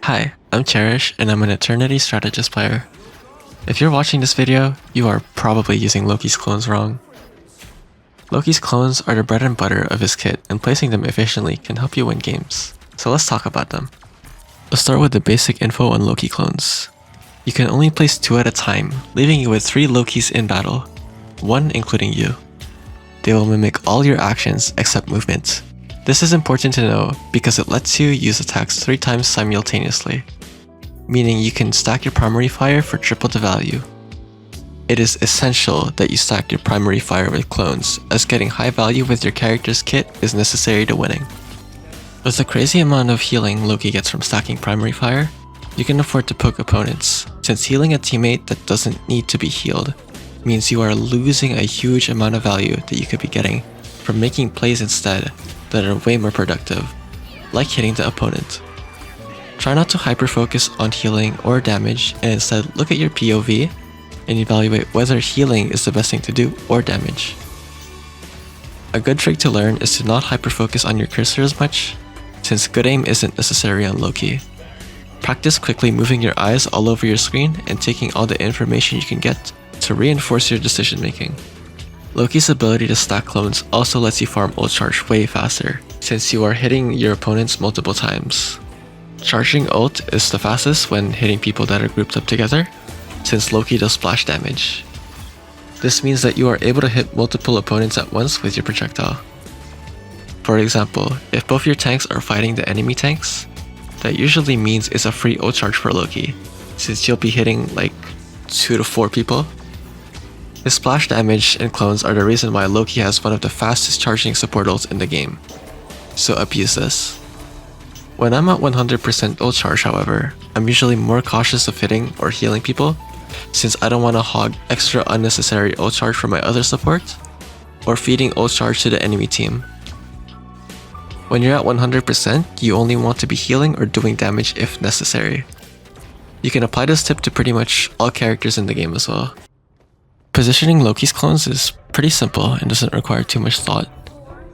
Hi, I'm Cherish and I'm an Eternity strategist player. If you're watching this video, you are probably using Loki's clones wrong. Loki's clones are the bread and butter of his kit, and placing them efficiently can help you win games. So let's talk about them. Let's start with the basic info on Loki clones. You can only place 2 at a time, leaving you with 3 Lokis in battle, 1 including you. They will mimic all your actions except movement. This is important to know because it lets you use attacks 3 times simultaneously, meaning you can stack your primary fire for triple the value. It is essential that you stack your primary fire with clones, as getting high value with your character's kit is necessary to winning. With the crazy amount of healing Loki gets from stacking primary fire, you can afford to poke opponents, since healing a teammate that doesn't need to be healed means you are losing a huge amount of value that you could be getting from making plays instead that are way more productive, like hitting the opponent. Try not to hyper-focus on healing or damage, and instead look at your POV and evaluate whether healing is the best thing to do or damage. A good trick to learn is to not hyper-focus on your cursor as much, since good aim isn't necessary on Loki. Practice quickly moving your eyes all over your screen and taking all the information you can get to reinforce your decision making. Loki's ability to stack clones also lets you farm ult charge way faster, since you are hitting your opponents multiple times. Charging ult is the fastest when hitting people that are grouped up together, since Loki does splash damage. This means that you are able to hit multiple opponents at once with your projectile. For example, if both your tanks are fighting the enemy tanks, that usually means it's a free ult charge for Loki, since you'll be hitting like 2 to 4 people. His splash damage and clones are the reason why Loki has one of the fastest charging support ults in the game, so abuse this. When I'm at 100% ult charge, however, I'm usually more cautious of hitting or healing people, since I don't want to hog extra unnecessary ult charge for my other support, or feeding ult charge to the enemy team. When you're at 100%, you only want to be healing or doing damage if necessary. You can apply this tip to pretty much all characters in the game as well. Positioning Loki's clones is pretty simple and doesn't require too much thought.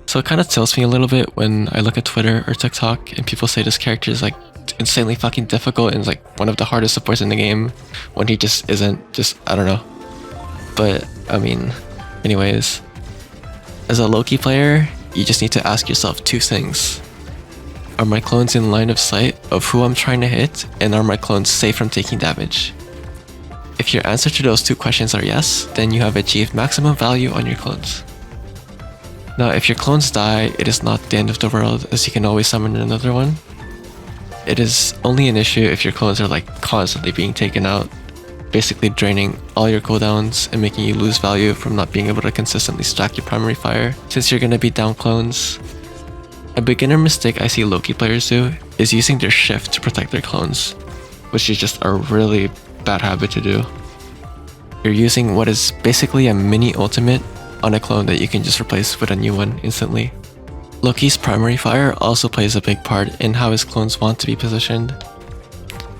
So it kind of tilts me a little bit when I look at Twitter or TikTok and people say this character is like insanely fucking difficult and is like one of the hardest supports in the game, when he just isn't. I don't know. But I mean, anyways, as a Loki player, you just need to ask yourself 2 things. Are my clones in line of sight of who I'm trying to hit, and are my clones safe from taking damage? If your answer to those 2 questions are yes, then you have achieved maximum value on your clones. Now, if your clones die, it is not the end of the world, as you can always summon another one. It is only an issue if your clones are like constantly being taken out, basically draining all your cooldowns and making you lose value from not being able to consistently stack your primary fire, since you're gonna be down clones. A beginner mistake I see Loki players do is using their shift to protect their clones, which is just a really bad habit to do. You're using what is basically a mini ultimate on a clone that you can just replace with a new one instantly. Loki's primary fire also plays a big part in how his clones want to be positioned.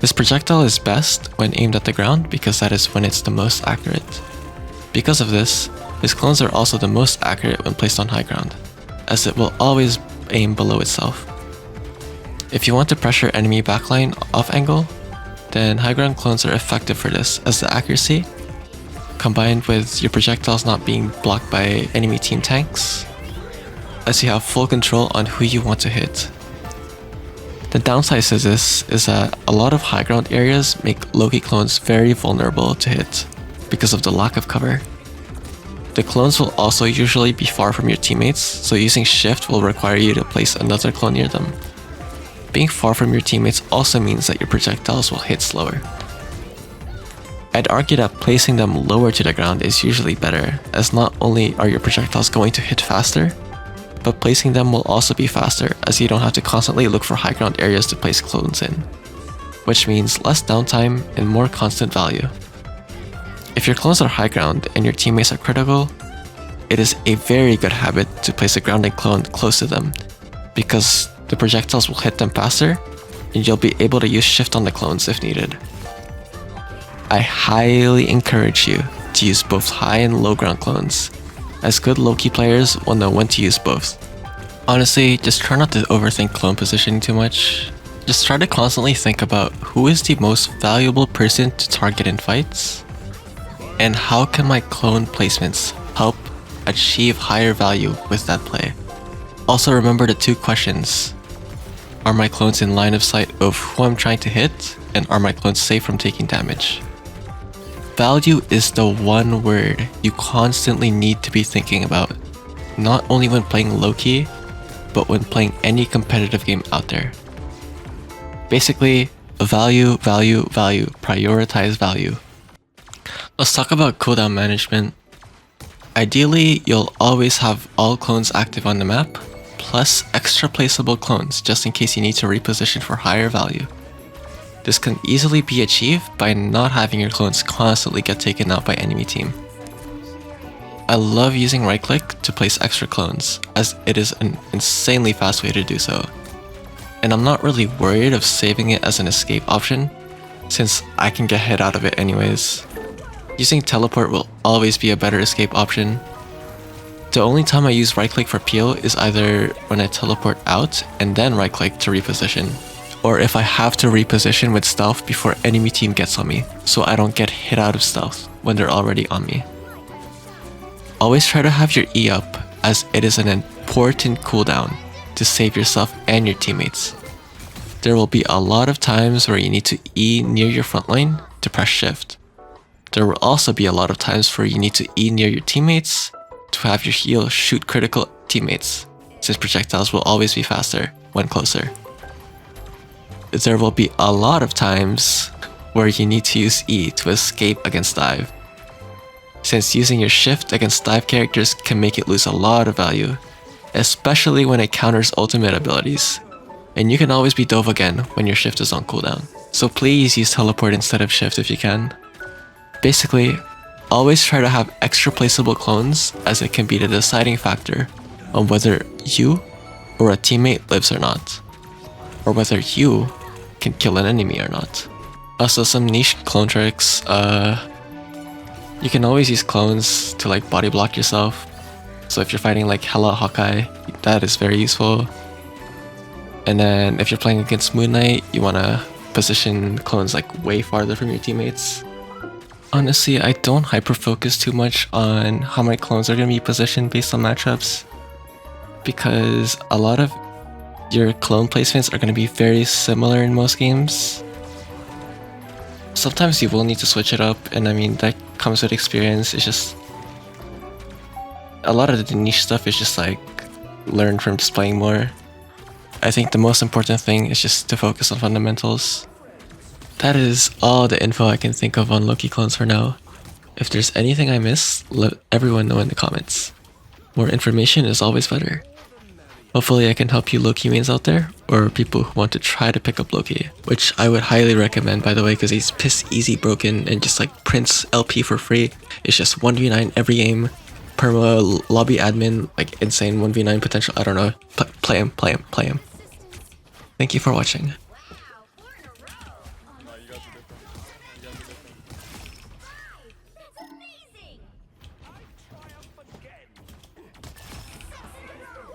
His projectile is best when aimed at the ground because that is when it's the most accurate. Because of this, his clones are also the most accurate when placed on high ground, as it will always aim below itself. If you want to pressure enemy backline off angle, then high ground clones are effective for this, as the accuracy, combined with your projectiles not being blocked by enemy team tanks, as you have full control on who you want to hit. The downside to this is that a lot of high ground areas make Loki clones very vulnerable to hit because of the lack of cover. The clones will also usually be far from your teammates, so using shift will require you to place another clone near them. Being far from your teammates also means that your projectiles will hit slower. I'd argue that placing them lower to the ground is usually better, as not only are your projectiles going to hit faster, but placing them will also be faster, as you don't have to constantly look for high ground areas to place clones in, which means less downtime and more constant value. If your clones are high ground and your teammates are critical, it is a very good habit to place a grounded clone close to them, because the projectiles will hit them faster, and you'll be able to use shift on the clones if needed. I highly encourage you to use both high and low ground clones, as good Loki players will know when to use both. Honestly, just try not to overthink clone positioning too much. Just try to constantly think about who is the most valuable person to target in fights, and how can my clone placements help achieve higher value with that play. Also remember the 2 questions. Are my clones in line of sight of who I'm trying to hit, and are my clones safe from taking damage? Value is the one word you constantly need to be thinking about, not only when playing Loki, but when playing any competitive game out there. Basically, value, value, value, prioritize value. Let's talk about cooldown management. Ideally, you'll always have all clones active on the map, plus extra placeable clones just in case you need to reposition for higher value. This can easily be achieved by not having your clones constantly get taken out by enemy team. I love using right click to place extra clones, as it is an insanely fast way to do so. And I'm not really worried of saving it as an escape option, since I can get hit out of it anyways. Using teleport will always be a better escape option. The only time I use right click for peel is either when I teleport out and then right click to reposition, or if I have to reposition with stealth before enemy team gets on me, so I don't get hit out of stealth when they're already on me. Always try to have your E up, as it is an important cooldown to save yourself and your teammates. There will be a lot of times where you need to E near your front line to press shift. There will also be a lot of times where you need to E near your teammates to have your heal shoot critical teammates, since projectiles will always be faster when closer. There will be a lot of times where you need to use E to escape against dive, since using your shift against dive characters can make it lose a lot of value, especially when it counters ultimate abilities, and you can always be dove again when your shift is on cooldown. So please use teleport instead of shift if you can. Basically, always try to have extra placeable clones, as it can be the deciding factor on whether you or a teammate lives or not, or whether you can kill an enemy or not. Also, some niche clone tricks, you can always use clones to like body block yourself. So if you're fighting like Hela Hawkeye, that is very useful. And then if you're playing against Moon Knight, you want to position clones like way farther from your teammates. Honestly, I don't hyper focus too much on how my clones are going to be positioned based on matchups, because a lot of your clone placements are going to be very similar in most games. Sometimes you will need to switch it up, and I mean that comes with experience. It's just a lot of the niche stuff is just like learn from just playing more. I think the most important thing is just to focus on fundamentals. That is all the info I can think of on Loki clones for now. If there's anything I missed, let everyone know in the comments. More information is always better. Hopefully I can help you Loki mains out there, or people who want to try to pick up Loki, which I would highly recommend, by the way, because he's piss easy broken and just like prints LP for free. It's just 1v9 every game, perma lobby admin, like insane 1v9 potential. I don't know. Play him. Thank you for watching.